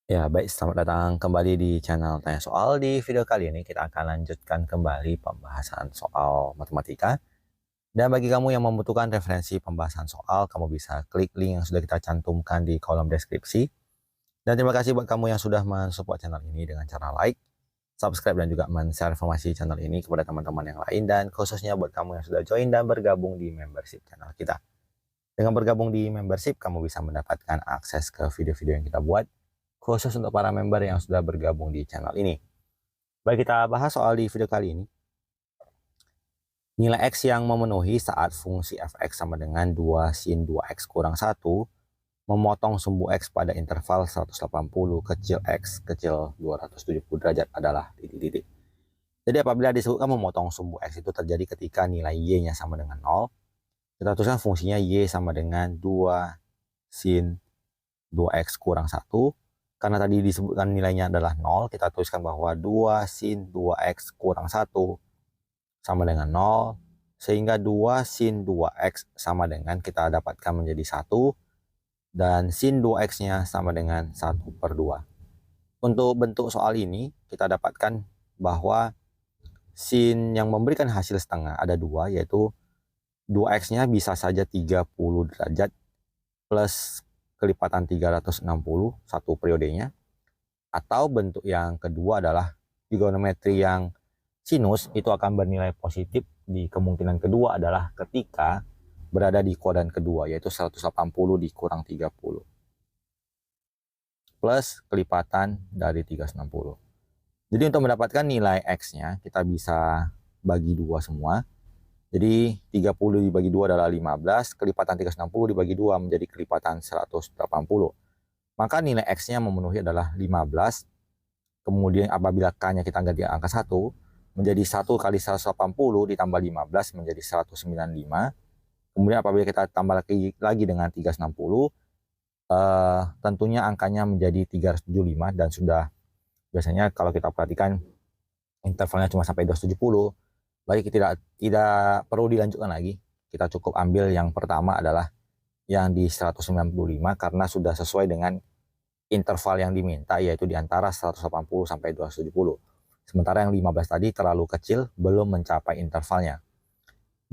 Ya, baik, selamat datang kembali di channel Tanya Soal. Di video kali ini kita akan lanjutkan kembali pembahasan soal matematika. Dan bagi kamu yang membutuhkan referensi pembahasan soal, kamu bisa klik link yang sudah kita cantumkan di kolom deskripsi. Dan terima kasih buat kamu yang sudah mensupport channel ini dengan cara like, subscribe, dan juga men-share informasi channel ini kepada teman-teman yang lain. Dan khususnya buat kamu yang sudah join dan bergabung di membership channel kita. Dengan bergabung di membership, kamu bisa mendapatkan akses ke video-video yang kita buat khusus untuk para member yang sudah bergabung di channel ini. Baik, kita bahas soal di video kali ini. Nilai X yang memenuhi saat fungsi fx sama dengan 2 sin 2x kurang 1 memotong sumbu X pada interval 180 kecil X kecil 270 derajat adalah titik-titik. Jadi apabila disebutkan memotong sumbu X itu terjadi ketika nilai Y-nya sama dengan 0, kita tuliskan fungsinya Y sama dengan 2 sin 2x kurang 1. Karena tadi disebutkan nilainya adalah 0, kita tuliskan bahwa 2 sin 2x kurang 1 sama dengan 0, sehingga 2 sin 2x sama dengan kita dapatkan menjadi 1, dan sin 2x-nya sama dengan 1/2. Untuk bentuk soal ini, kita dapatkan bahwa sin yang memberikan hasil setengah ada 2, yaitu 2x-nya bisa saja 30 derajat plus kelipatan 360 satu periodenya, atau bentuk yang kedua adalah trigonometri yang sinus itu akan bernilai positif di kemungkinan kedua adalah ketika berada di kuadran kedua, yaitu 180 dikurang 30 plus kelipatan dari 360. Jadi untuk mendapatkan nilai X-nya kita bisa bagi dua semua. Jadi 30 dibagi 2 adalah 15, kelipatan 360 dibagi 2 menjadi kelipatan 180. Maka nilai X-nya memenuhi adalah 15. Kemudian apabila K-nya kita ganti angka 1, menjadi 1 kali 180 ditambah 15 menjadi 195. Kemudian apabila kita tambah lagi dengan 360, tentunya angkanya menjadi 375, dan sudah biasanya kalau kita perhatikan intervalnya cuma sampai 270. Baik, tidak perlu dilanjutkan lagi. Kita cukup ambil yang pertama adalah yang di 195 karena sudah sesuai dengan interval yang diminta, yaitu di antara 180 sampai 270. Sementara yang 15 tadi terlalu kecil, belum mencapai intervalnya.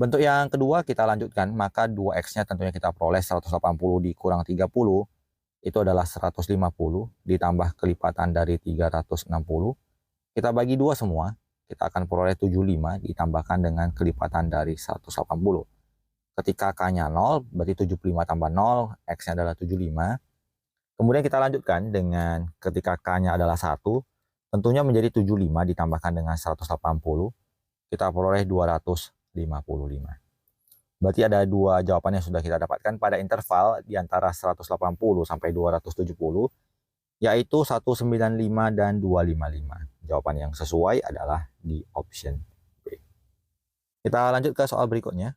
Bentuk yang kedua kita lanjutkan, maka 2x-nya tentunya kita peroleh 180 dikurang 30, itu adalah 150 ditambah kelipatan dari 360. Kita bagi dua semua, kita akan peroleh 75 ditambahkan dengan kelipatan dari 180. Ketika K-nya 0, berarti 75 tambah 0, X-nya adalah 75. Kemudian kita lanjutkan dengan ketika K-nya adalah 1, tentunya menjadi 75 ditambahkan dengan 180, kita peroleh 255. Berarti ada dua jawaban yang sudah kita dapatkan pada interval di antara 180 sampai 270, yaitu 195 dan 255. Jawaban yang sesuai adalah di option B. Kita lanjut ke soal berikutnya.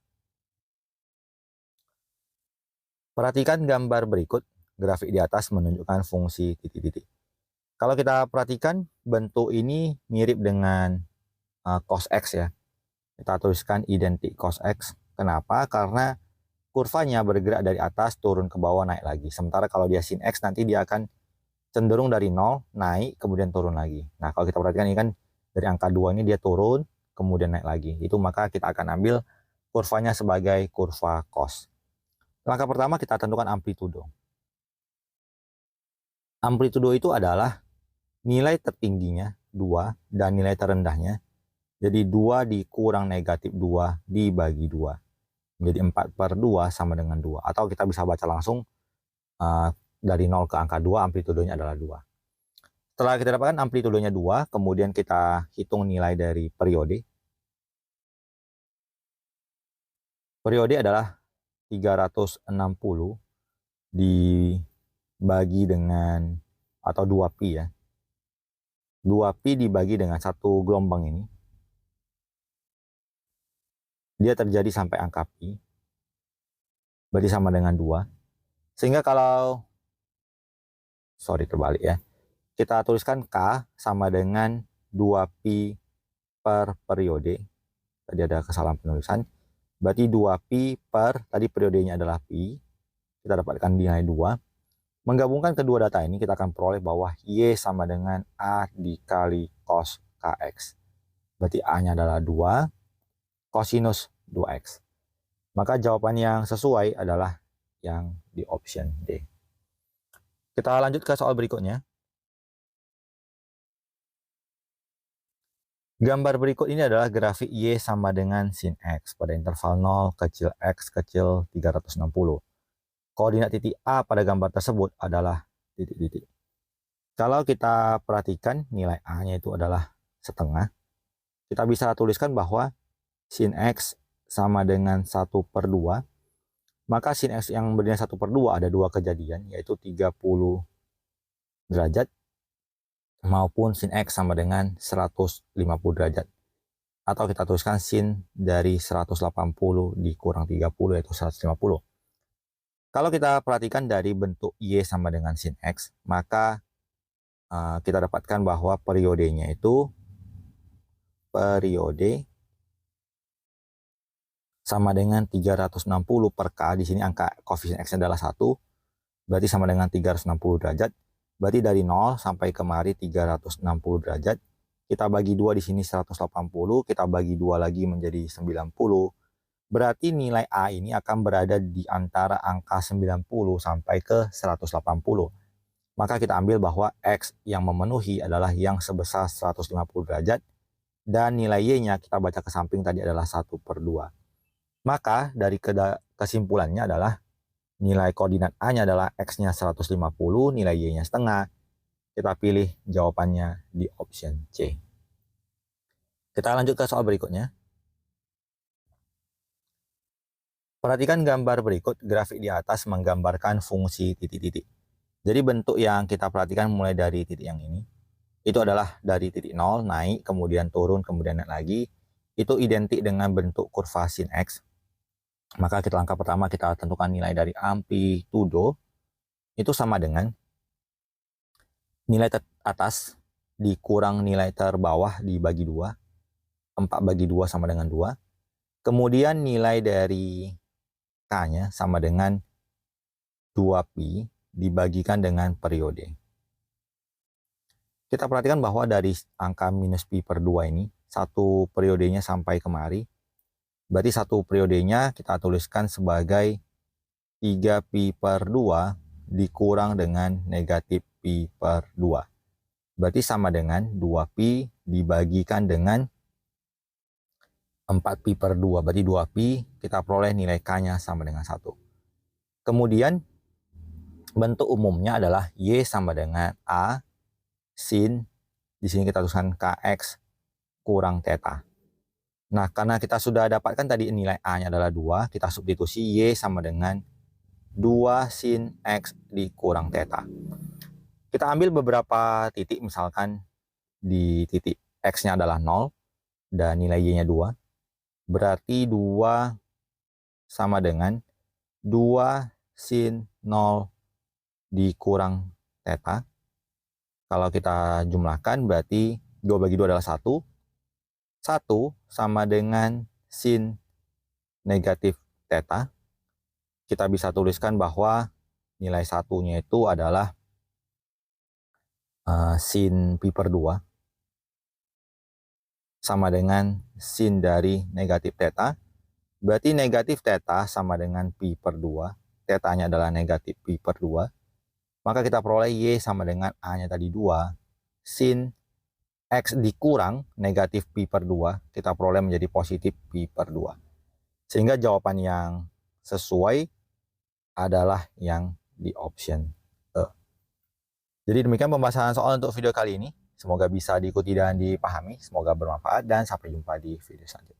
Perhatikan gambar berikut. Grafik di atas menunjukkan fungsi titik-titik. Kalau kita perhatikan, bentuk ini mirip dengan cos X ya. Kita tuliskan identik cos X. Kenapa? Karena kurvanya bergerak dari atas turun ke bawah naik lagi. Sementara kalau dia sin X nanti dia akan cenderung dari 0 naik kemudian turun lagi. Nah, kalau kita perhatikan ini kan dari angka 2 ini dia turun kemudian naik lagi. Itu maka kita akan ambil kurvanya sebagai kurva cos. Langkah pertama kita tentukan amplitudo. Amplitudo itu adalah nilai tertingginya 2 dan nilai terendahnya. Jadi 2 dikurang negatif 2 dibagi 2. Menjadi 4/2 sama dengan 2. Atau kita bisa baca langsung dari 0 ke angka 2 amplitudonya adalah 2. Setelah kita dapatkan amplitudonya 2, kemudian kita hitung nilai dari periode. Periode adalah 360 dibagi dengan, atau 2pi ya. 2pi dibagi dengan satu gelombang ini. Dia terjadi sampai angka pi. Berarti sama dengan 2. Sehingga kalau, terbalik ya. Kita tuliskan K sama dengan 2pi per periode. Tadi ada kesalahan penulisan. Berarti 2pi per, tadi periodenya adalah pi. Kita dapatkan nilai 2. Menggabungkan kedua data ini, kita akan peroleh bahwa Y sama dengan A dikali cos KX. Berarti A-nya adalah 2, kosinus 2X. Maka jawaban yang sesuai adalah yang di option D. Kita lanjut ke soal berikutnya. Gambar berikut ini adalah grafik Y sama dengan sin X pada interval 0 kecil X kecil 360. Koordinat titik A pada gambar tersebut adalah titik-titik. Kalau kita perhatikan nilai A-nya itu adalah setengah, kita bisa tuliskan bahwa sin X sama dengan 1/2, maka sin X yang bernilai 1/2 ada dua kejadian, yaitu 30 derajat maupun sin X sama dengan 150 derajat. Atau kita tuliskan sin dari 180 dikurang 30 yaitu 150. Kalau kita perhatikan dari bentuk Y sama dengan sin X, maka kita dapatkan bahwa periodenya itu periode sama dengan 360 per K. Di sini angka koefisien X adalah 1, berarti sama dengan 360 derajat. Berarti dari 0 sampai kemari 360 derajat. Kita bagi 2 di sini 180, kita bagi 2 lagi menjadi 90. Berarti nilai A ini akan berada di antara angka 90 sampai ke 180. Maka kita ambil bahwa X yang memenuhi adalah yang sebesar 150 derajat. Dan nilai Y-nya kita baca ke samping tadi adalah 1/2. Maka dari kesimpulannya adalah nilai koordinat A-nya adalah X-nya 150, nilai Y-nya setengah. Kita pilih jawabannya di option C. Kita lanjut ke soal berikutnya. Perhatikan gambar berikut, grafik di atas menggambarkan fungsi titik-titik. Jadi bentuk yang kita perhatikan mulai dari titik yang ini, itu adalah dari titik 0, naik, kemudian turun, kemudian naik lagi. Itu identik dengan bentuk kurva sin X. Maka langkah pertama kita tentukan nilai dari amplitudo, itu sama dengan nilai atas dikurang nilai terbawah dibagi 2, 4 bagi 2 sama dengan 2. Kemudian nilai dari K-nya sama dengan 2pi dibagikan dengan periode. Kita perhatikan bahwa dari angka minus pi/2 ini, satu periodenya sampai kemari, berarti satu periodenya kita tuliskan sebagai 3pi/2 dikurang dengan negatif pi/2. Berarti sama dengan 2pi dibagikan dengan 4pi/2. Berarti 2pi kita peroleh nilai K-nya sama dengan 1. Kemudian bentuk umumnya adalah Y sama dengan A sin, di sini kita tuliskan KX kurang theta. Nah, karena kita sudah dapatkan tadi nilai A-nya adalah 2, kita substitusi Y sama dengan 2 sin X dikurang theta. Kita ambil beberapa titik, misalkan di titik X-nya adalah 0 dan nilai Y-nya 2. Berarti 2 sama dengan 2 sin 0 dikurang theta. Kalau kita jumlahkan berarti 2 bagi 2 adalah 1. 1 sama dengan sin negatif theta. Kita bisa tuliskan bahwa nilai satunya itu adalah sin pi/2 sama dengan sin dari negatif theta. Berarti negatif theta sama dengan pi/2. Theta-nya adalah negatif pi/2. Maka kita peroleh Y sama dengan A-nya tadi 2 sin X dikurang negatif pi/2, kita peroleh menjadi positif pi/2. Sehingga jawaban yang sesuai adalah yang di option E. Jadi demikian pembahasan soal untuk video kali ini. Semoga bisa diikuti dan dipahami. Semoga bermanfaat dan sampai jumpa di video selanjutnya.